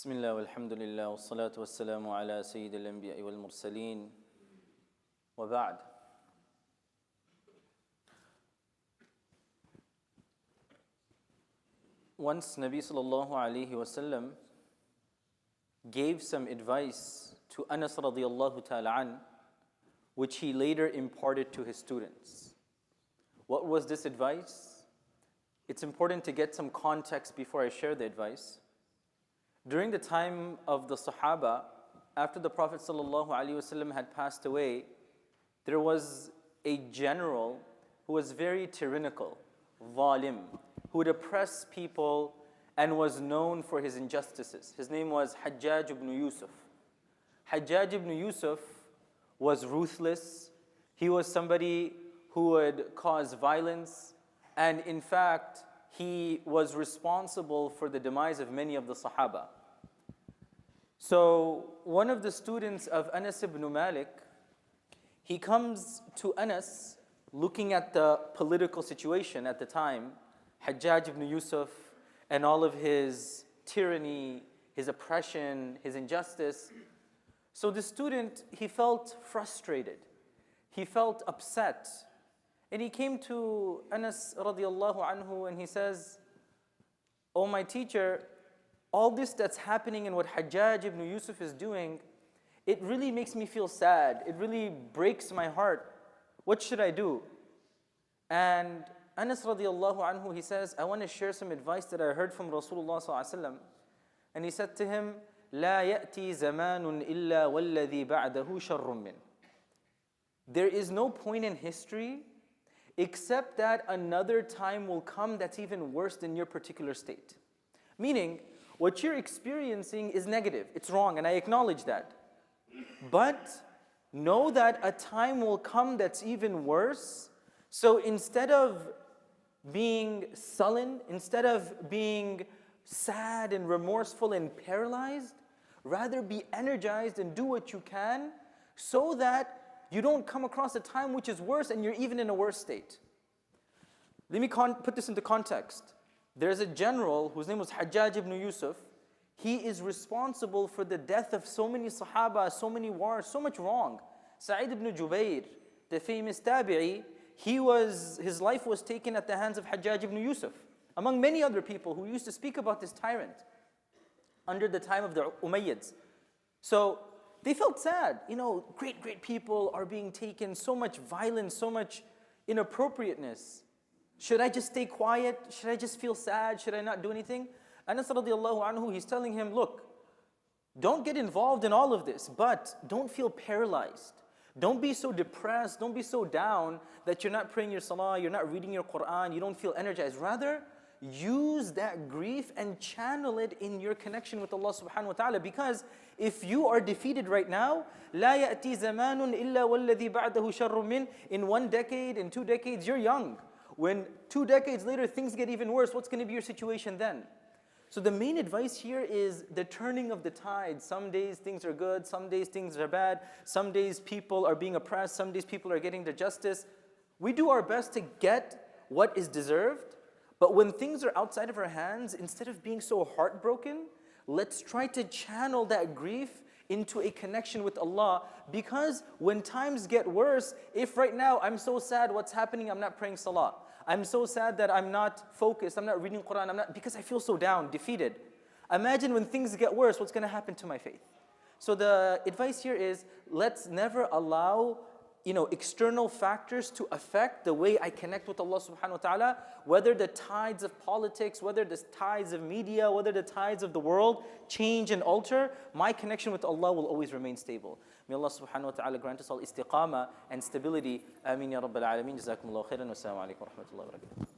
بسم الله والحمد لله والصلاة والسلام على سيد الأنبياء والمرسلين وبعد. Once Nabi sallallahu alayhi wasallam gave some advice to Anas radiyallahu ta'ala an, which he later imparted to his students. What was this advice? It's important to get some context before I share the advice. During the time of the Sahaba, after the Prophet ﷺ had passed away, there was a general who was very tyrannical, zalim, who would oppress people and was known for his injustices. His name was Hajjaj ibn Yusuf. Hajjaj ibn Yusuf was ruthless. He was somebody who would cause violence, and in fact, he was responsible for the demise of many of the Sahaba. So one of the students of Anas ibn Malik, he comes to Anas looking at the political situation at the time, Hajjaj ibn Yusuf and all of his tyranny, his oppression, his injustice. So the student, he felt frustrated. He felt upset. And he came to Anas radiallahu anhu and he says, "Oh my teacher, all this that's happening and what Hajjaj ibn Yusuf is doing, it really makes me feel sad. It really breaks my heart. What should I do?" And Anas radiallahu anhu, he says, "I want to share some advice that I heard from Rasulullah sallallahu alaihi wasallam." And he said to him, "لا يأتي زمان إلا والذي بعده شر من." There is no point in history except that another time will come that's even worse than your particular state. Meaning, what you're experiencing is negative, it's wrong, and I acknowledge that. But know that a time will come that's even worse. So instead of being sullen, instead of being sad and remorseful and paralyzed, rather be energized and do what you can so that you don't come across a time which is worse and you're even in a worse state. Let me put this into context. There's a general whose name was Hajjaj ibn Yusuf. He is responsible for the death of so many Sahaba, so many wars, so much wrong. Sa'id ibn Jubair, the famous tabi'i, his life was taken at the hands of Hajjaj ibn Yusuf, among many other people who used to speak about this tyrant under the time of the Umayyads. So they felt sad. Great people are being taken, so much violence, so much inappropriateness. Should I just stay quiet? Should I just feel sad? Should I not do anything? Anas radiallahu anhu, he's telling him, look, don't get involved in all of this, but don't feel paralyzed. Don't be so depressed, don't be so down that you're not praying your salah, you're not reading your Quran, you don't feel energized. Rather, use that grief and channel it in your connection with Allah subhanahu wa ta'ala, because if you are defeated right now, لا يأتي زمان إلا والذي بعده شر من. In 1 decade, in 2 decades, you're young. When 2 decades later things get even worse, what's going to be your situation then? So the main advice here is the turning of the tide. Some days things are good, some days things are bad, some days people are being oppressed, some days people are getting their justice. We do our best to get what is deserved, but when things are outside of our hands, instead of being so heartbroken, let's try to channel that grief into a connection with Allah, because when times get worse, if right now I'm so sad, what's happening? I'm not praying salah. I'm so sad that I'm not focused, I'm not reading Quran, because I feel so down, defeated. Imagine when things get worse, what's going to happen to my faith? So the advice here is, let's never allow external factors to affect the way I connect with Allah subhanahu wa ta'ala, whether the tides of politics, whether the tides of media, whether the tides of the world change and alter, my connection with Allah will always remain stable. May Allah subhanahu wa ta'ala grant us all istiqama and stability. Ameen ya Rabbal Alameen. Jazakumullahu khairan. Wassalamu alaikum wa rahmatullahi wa barakatuh.